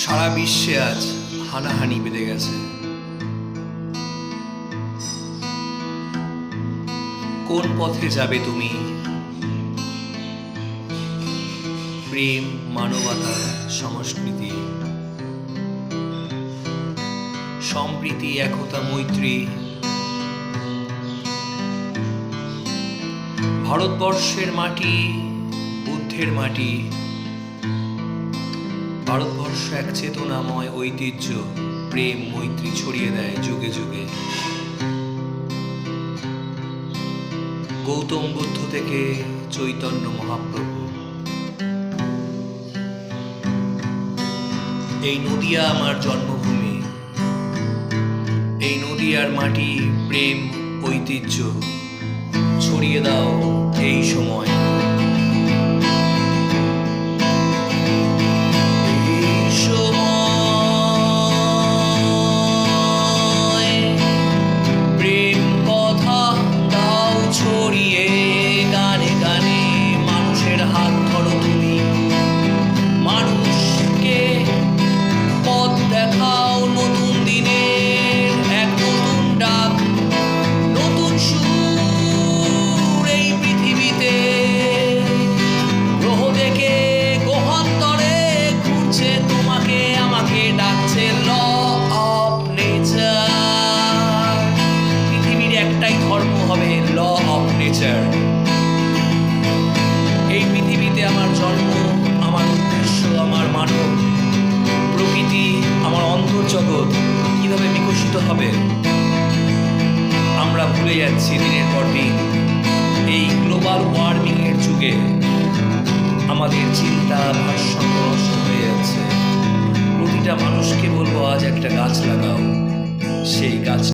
সারা বিশ্বে আজ হানাহানি বেড়ে গেছে। কোন পথে যাবে তুমি? প্রেম, মানবতা, সংস্কৃতি, সম্প্রীতি, একতা, মৈত্রী। ভারতবর্ষের মাটি বুদ্ধের মাটি। ভারতবর্ষ এক চেতনাময় ঐতিহ্য, প্রেম মৈত্রী ছড়িয়ে দেয় যুগে যুগে। গৌতম বুদ্ধ থেকে চৈতন্য মহাপ্রভু। এই নদিয়া আমার জন্মভূমি। এই নদিয়ার মাটি, প্রেম, ঐতিহ্য ছড়িয়ে দাও এই সময়। প্রেম কথা দাও ছড়িয়ে গানে গানে, মানুষের হাত ধরো তুমি, মানুষকে পথ দেখাও নতুন দিনের এক নতুন ডাক, নতুন সুর এই পৃথিবীতে। গ্রহ থেকে গ্রহান্তরে ঘুরছে, তোমাকে আমাকে ডাকছে ল অফ নেচার। পৃথিবীর একটাই ধর্ম হবে ল অফ নেচার। এই পৃথিবীতে আমার জন্ম, আমার উদ্দেশ্য, আমার মানব প্রকৃতি, আমার অন্তর্জগৎ কিভাবে বিকশিত হবে আমরা ভুলে যাচ্ছি দিনের পর দিন। এই গ্লোবাল ওয়ার্মিং এর যুগে আমাদের চিন্তা ভারসাম্য নষ্ট হয়ে যাচ্ছে। প্রতিটা মানুষকে বলবো আজ একটা গাছ লাগাও। সেই গাছ